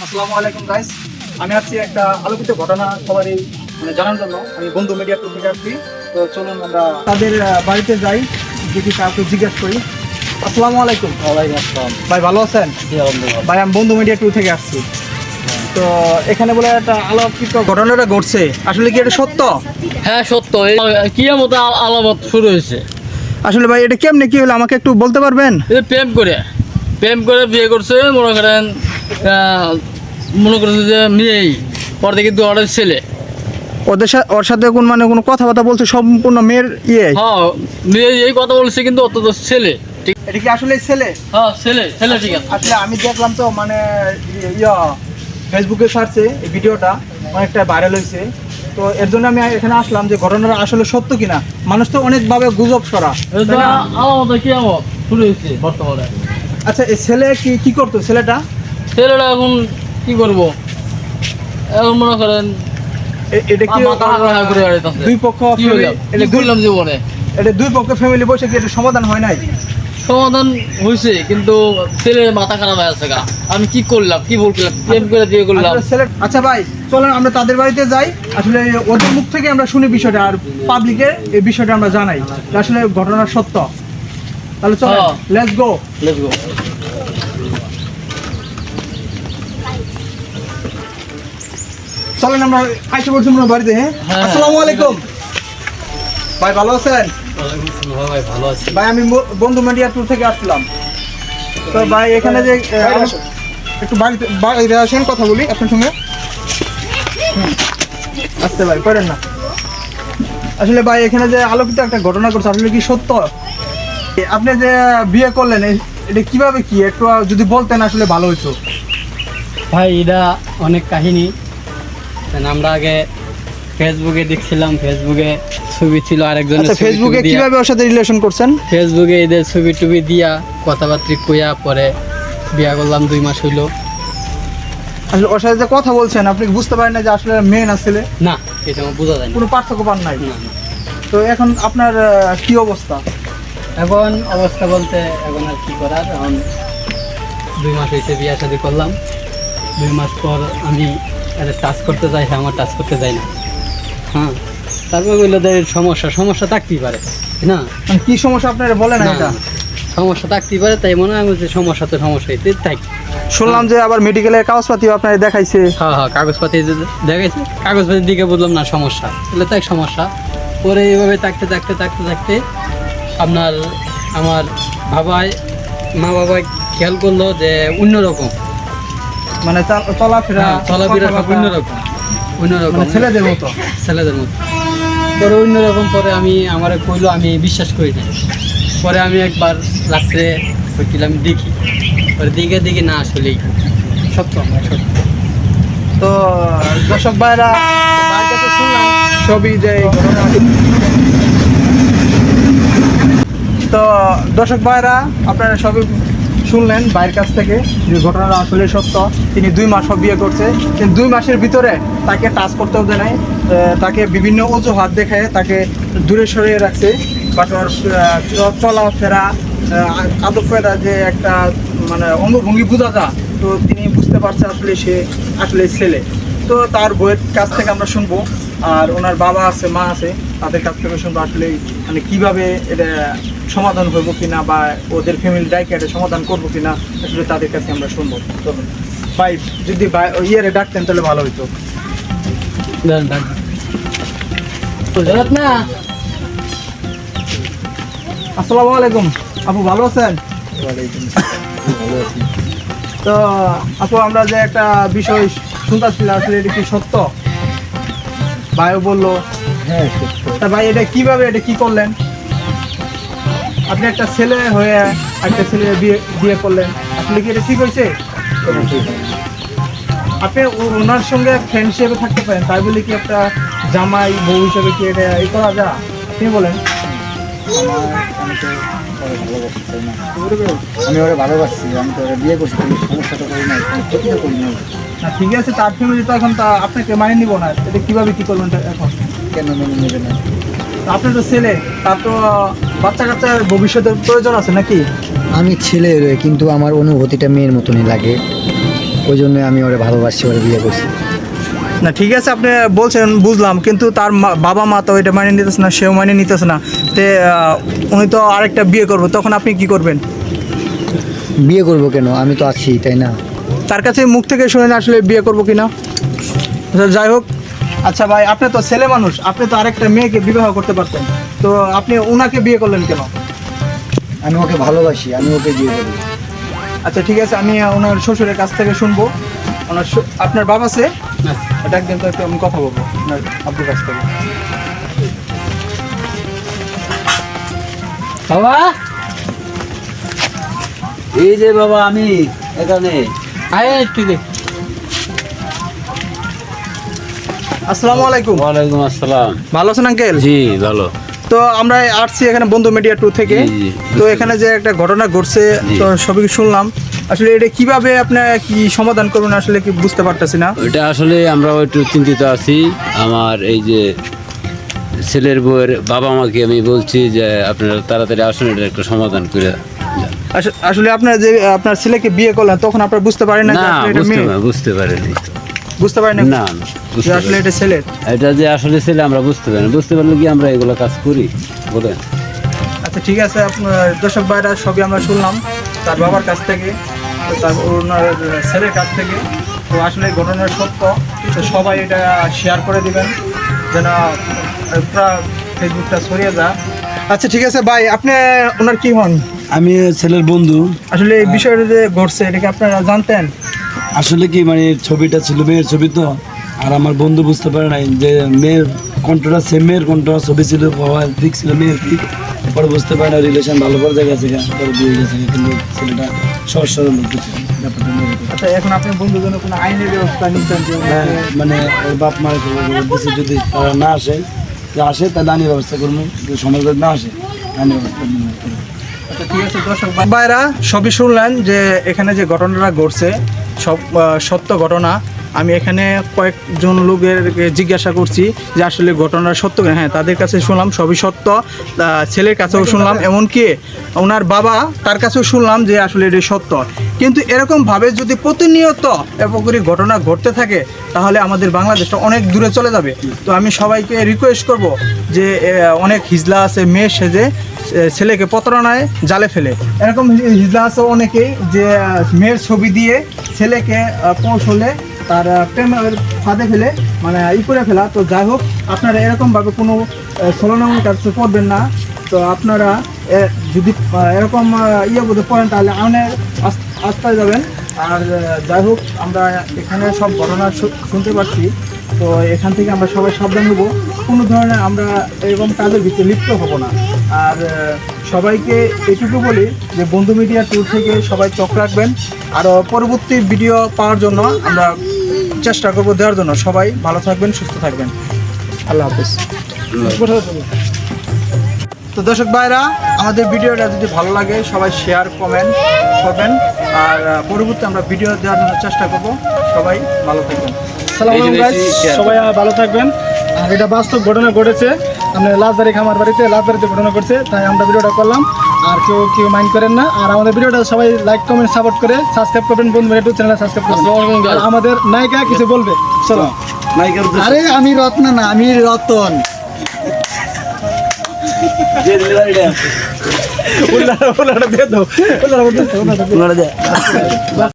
আসসালামু আলাইকুম গাইস, আমি আছি একটা আলোকিত ঘটনা সবারই জানার জন্য। আমি বন্ধু মিডিয়া টু থেকে আসছি। তো চলুন আমরা তাদের বাড়িতে যাই, যদি কাউকে জিজ্ঞেস করি। আসসালামু আলাইকুম। ওয়ালাইকুম আসসালাম। ভাই ভালো আছেন? জি আলহামদুলিল্লাহ। ভাই আমি বন্ধু মিডিয়া টু থেকে আসছি। তো এখানে বলে একটা আলোকিত ঘটনাটা ঘটছে, আসলে কি এটা সত্য? হ্যাঁ সত্য, এই কিয়ামত আলামত শুরু হয়েছে। আসলে ভাই এটা কেমনে কি হলো আমাকে একটু বলতে পারবেন? এই প্রেম করে বিয়ে করছে, মনে করেন যে মেয়েই, পর থেকে দুয়ারের ছেলে। ওর সাথে কোনো কথাবার্তা বলছে সম্পূর্ণ মেয়ের ইয়ে? হ্যাঁ মেয়ে এই কথা বলছে, কিন্তু অত তো ছেলে। ঠিক, এটা কি আসলে ছেলে? হ্যাঁ ছেলে ঠিক আছে। আসলে আমি দেখলাম তো ফেসবুকে সার্চে এই ভিডিওটা অনেকটা ভাইরাল হয়েছে। তো এর জন্য আমি এখানে আসলাম যে ঘটনাটা আসলে সত্য কিনা। মানুষ তো অনেকভাবে গুজব ছড়া। আলামত কিয়ামত শুরু হয়েছে বর্তমানে। আচ্ছা এই ছেলে কি করতো ছেলেটা? ছেলেটা এখন কি করবো, এখন মনে করেন এটা কি দুই পক্ষ জীবনে এটা দুই পক্ষ ফ্যামিলি বসে কি এটা সমাধান হয় নাই? সমাধান হয়েছে, কিন্তু ছেলের মাথা খারাপ হয়ে আছে। আমি কি করলাম, কি বললাম, প্রেম করে দিয়ে করলাম। আচ্ছা ভাই চলেন আমরা তাদের বাড়িতে যাই, আসলে ওদের মুখ থেকে আমরা শুনি বিষয়টা, আর পাবলিকে এই বিষয়টা আমরা জানাই আসলে ঘটনা সত্য। তাহলে চলো লেটস গো। চলেন আমরা আইসা পড়ছি আমরা বাড়িতে। হ্যাঁ আসসালামু আলাইকুম। ভাই ভালো আছেন? ভাই ভালো আছি ভাই আমি বন্ধু মিডিয়া ট্যুর থেকে আসলাম। তো ভাই এখানে যে একটু বাইরে আসেন, কথা বলি আপনার সঙ্গে। আসতে ভাই করেন না। আসলে ভাই এখানে যে আলোকিত একটা ঘটনা করছে, আসলে কি সত্য? আপনি যে বিয়ে করলেন এটা কিভাবে কি একটু যদি বলতেন আসলে ভালো হতো। ভাই এটা অনেক কাহিনী। আমরা আগে ফেসবুকে দেখছিলাম, ফেসবুকে ছবি ছিল আরেকজনের। আচ্ছা ফেসবুকে কিভাবে ওর সাথে রিলেশন করছেন? ফেসবুকে এদের ছবি টুবি দিয়া কথাবার্তা কইয়া পরে বিয়া করলাম, 2 মাস হইলো। আসলে ওর সাথে যে কথা বলছেন আপনি বুঝতে পারেন না যে আসলে মেয়ে না ছেলে? না, এটা আমার বোঝা যায় না, কোনো পার্থক্য পান নাই? না। তো এখন আপনার কি অবস্থা? এখন অবস্থা বলতে এখন আর কি করার, এখন 2 মাস হয়েছে বিয়া শাদী করলাম। 2 মাস পর আমি এদের টাচ করতে যাই, হ্যাঁ আমার টাচ করতে যাই না। হ্যাঁ তারপর বললো যে সমস্যা থাকতেই পারে না। মানে কি সমস্যা আপনারা বলেন না? এটা সমস্যা থাকতেই পারে, তাই মনে হয় যে সমস্যা হইতে থাকি। শুনলাম যে আবার মেডিকেলের কাগজপাতি আপনার দেখাইছে। হ্যাঁ কাগজপাতি দেখাইছে, কাগজপাতির দিকে বুঝলাম না সমস্যা, তাহলে তাই সমস্যা। পরে এইভাবে থাকতে আপনার আমার মা বাবাই খেয়াল করলো যে অন্যরকম, মানে চলাফেরা সব অন্যরকম ছেলেদের মতো। পরে অন্যরকম, পরে আমারে কইলো, আমি বিশ্বাস করি না। পরে আমি একবার রাত্রে হচ্ছিলাম দেখি, পরে দেখে না আসলেই সত্য। তো দর্শক ভাইরা ভাইয়ের কাছে শুনলাম সবই যে তো দর্শক ভাইরা আপনারা সবই শুনলেন ভাইয়ের কাছ থেকে যে ঘটনাটা আসলে সত্য। তিনি 2 মাস বিয়ে করছে, কিন্তু 2 মাসের ভিতরে তাকে টাচ করতেও দেয় নাই, তাকে বিভিন্ন অজুহাত দেখায় তাকে দূরে সরিয়ে রাখছে। বাট ওর চলাফেরা আদব ফেরা যে একটা মানে অঙ্গভঙ্গি বোঝা যায়, তো তিনি বুঝতে পারছে আসলে সে আসলে ছেলে। তো তার বইয়ের কাছ থেকে আমরা শুনবো, আর ওনার বাবা আছে মা আছে তাদের কাছ থেকে শুনবো আসলে মানে কীভাবে এটা সমাধান হইব কিনা, বা ওদের ফ্যামিলি ডাইকে এটা সমাধান করবো কিনা, আসলে তাদের কাছে আমরা শুনবো। চলুন ভাই যদি ইয়েরে ডাকতেন তাহলে ভালো হইতো। আসসালামু আলাইকুম আপু, ভালো আছেন? ভালো আছি। তো আপু আমরা যে একটা বিষয় শুনতেছিলাম, আসলে এটা কি সত্য? ভাইও বললো হ্যাঁ সত্য। তা ভাই এটা কিভাবে এটা কি করলেন? আপনি একটা ছেলে হয়ে একটা ছেলে বিয়ে করলেন, আসলে কি এটা ঠিক হয়েছে? আপনি ওনার সঙ্গে ফ্রেন্ড হিসেবে থাকতে পারেন, তাই বলে কি একটা জামাই বউ হিসেবে কি এটা করা যায়? আপনি বলেন। আমি ওরা ভালোবাসছি, আমি তো ওরা বিয়ে করছি, কোনো সমস্যা তো করি নাই, কোনো ক্ষতি তো করি নাই। না ঠিক আছে, তার ফ্যামিলি তো এখন তা আপনাকে মানে নিব না, এটা কীভাবে কী করবেন এখন? কেন মেনে নেবে না? আপনি তো ছেলে, তার তো বাচ্চা কাচ্চার ভবিষ্যতের প্রয়োজন আছে নাকি? আমি ছেলে কিন্তু আমার অনুভূতিটা মেয়ের মতনই লাগে। ওই জন্য আমি ওরে ভালোবাসি, ওরে বিয়ে করছি। না ঠিক আছে, আপনি বলছেন বুঝলাম, কিন্তু তার বাবা মা তো এটা মানে নিতেছে না, সেও মানে নিতেছে না, তে উনি তো আরেকটা বিয়ে করবো, তখন আপনি কি করবেন? বিয়ে করবো কেন, আমি তো আছি, তাই না? তার কাছে মুখ থেকে শুনে না আসলে বিয়ে করবো কিনা। আচ্ছা, যাই হোক। আচ্ছা ভাই, আপনি তো ছেলে মানুষ, আপনি তো আরেকটা মেয়েকে বিবাহ করতে পারতেন, তো আপনি ওনাকে বিয়ে করলেন কেন? আমি ওকে ভালোবাসি, আমি ওকে বিয়ে করবো। আচ্ছা ঠিক আছে, আমি ওনার শ্বশুরের কাছ থেকে শুনবো। আপনার বাবা আছে, এটা একদিন তো একটু আমি কথা বলবো আপনার আব্বুর কাছ থেকে। বাবা, এই যে বাবা আমি এখানে। আয় একটু দেখ। আসসালামু আলাইকুম। ওয়ালাইকুম আসসালাম। ভালো আছেন আঙ্কেল? জি ভালো। তো আমরা আসছি এখানে বন্ধু মিডিয়া টু থেকে। জি, জি। তো এখানে যে একটা ঘটনা ঘটছে, জি। তো সবই শুনলাম। আসলে এটা কিভাবে আপনি কি সমাধান করবেন আসলে কি বুঝতে পারতেছি না। এটা আসলে আমরা একটু চিন্তিত আছি। আমার এই যে ছেলের বউয়ের বাবা মাকে আমি বলছি যে আপনারা তাড়াতাড়ি আসুন, এটা একটা সমাধান করে যান। আসলে আপনার যে আপনার ছেলেকে বিয়ে করলেন, তখন আপনারা বুঝতে পারেন না যে না আসলে এটা মেয়ে? বুঝতে পারিনি। বুঝতে পারেন না যে আসলে এটা ছেলে। এটা যে আসলে ছেলে আমরা বুঝতে পারি না। বুঝতে পারলে কি আমরা এগুলো কাজ করি বলেন? আচ্ছা ঠিক আছে, আপনার দর্শক ভাইরা সবই আমরা শুনলাম তার বাবার কাছ থেকে, তার ওনার ছেলের কাছ থেকে। তো আসলে এই ঘটনার সত্য, তো সবাই এটা শেয়ার করে দিবেন যেন পুরো ফেসবুকটা ছড়িয়ে যায়। আচ্ছা ঠিক আছে ভাই, আপনি ওনার কি হন? আমি ছেলের বন্ধু। আসলে এই বিষয়টা যে ঘটছে, এটা কি আপনারা জানতেন? আসলে কি মানে ছবিটা ছিল মেয়ের ছবি, তো আর আমার বন্ধু বুঝতে পারে নাই যে মেয়ের কণ্ঠটা সেম, মেয়ের কণ্ঠ ছবি ছিল, ঠিক ছিল মেয়ের ঠিক। পরে বুঝতে পারে না রিলেশন ভালো করে গেছে, পরে বিয়ে গেছে, কিন্তু ছেলেটা সহজ সরল লোক ছিল ব্যাপারটা নিয়ে। আচ্ছা, এখন আপনি বন্ধুর জন্য কোনো আইনের ব্যবস্থা নিচ্ছেন যে হ্যাঁ, মানে ওর বাপ মার বলতেছে যদি তারা না আসে, তাহলে আইনি ব্যবস্থা করবো, যদি সমাজে না আসে আইনি ব্যবস্থা করবো। আচ্ছা ঠিক আছে, দর্শক ভাইরা সবই শুনলেন যে এখানে যে ঘটনাটা ঘটছে সব সত্য ঘটনা। আমি এখানে কয়েকজন লোকের জিজ্ঞাসা করছি যে আসলে ঘটনাটা সত্য কিনা। হ্যাঁ, তাদের কাছে শুনলাম সবই সত্য, ছেলের কাছেও শুনলাম, এমনকি ওনার বাবা তার কাছেও শুনলাম যে আসলে এটি সত্য। কিন্তু এরকমভাবে যদি প্রতিনিয়ত এরকম ঘটনা ঘটতে থাকে, তাহলে আমাদের বাংলাদেশটা অনেক দূরে চলে যাবে। তো আমি সবাইকে রিকোয়েস্ট করব যে অনেক হিজলা আছে মেয়ে সেজে ছেলেকে প্রতারণায় জালে ফেলে। এরকম হিজলা আছে অনেকেই যে মেয়ের ছবি দিয়ে ছেলেকে কৌশলে তার প্রেমের ফাঁদে ফেলে, মানে করে ফেলা। তো যাই হোক, আপনারা এরকমভাবে কোনো ছলনামূলক কাজ করবেন না। তো আপনারা যদি এরকম বোধ করেন, তাহলে অনেক আস্থায় যাবেন। আর যাই হোক, আমরা এখানে সব ঘটনা শুনতে পাচ্ছি, তো এখান থেকে আমরা সবাই সাবধান হব, কোনো ধরনের আমরা এরকম কাজের ভিতরে লিপ্ত হব না। আর সবাইকে এটুকু বলি যে বন্ধু মিডিয়া ট্যুর থেকে সবাই চোখ রাখবেন, আর পরবর্তী ভিডিও পাওয়ার জন্য আমরা চেষ্টা করব দেওয়ার জন্য। সবাই ভালো থাকবেন, সুস্থ থাকবেন। আল্লাহ হাফেজ। তো দর্শক ভাইরা, আমাদের ভিডিওটা যদি ভালো লাগে সবাই শেয়ার কমেন্ট করবেন, আর পরবর্তী আমরা ভিডিও দেওয়ার জন্য চেষ্টা করব। সবাই ভালো থাকবেন। আসসালামু আলাইকুম গাইস, সবাই ভালো থাকবেন। আর এটা বাস্তব ঘটনা ঘটেছে, আমরা লাজবাড়ি খামার বাড়িতে ঘটনা ঘটছে, তাই আমরা ভিডিওটা করলাম। আর কেউ মাইন্ড করেন না। আর আমাদের ভিডিওটা সবাই লাইক কমেন্ট সাপোর্ট করে সাবস্ক্রাইব করবেন, বন্ধু ইউটিউব চ্যানেল সাবস্ক্রাইব করবেন। আর আমাদের নায়িকা কিছু বলবে, চলো। নায়িকার আরে আমি রত্ন না, আমি রতন। উল্লাটা দিয়ে দাও, উল্লাটা দিয়ে দাও।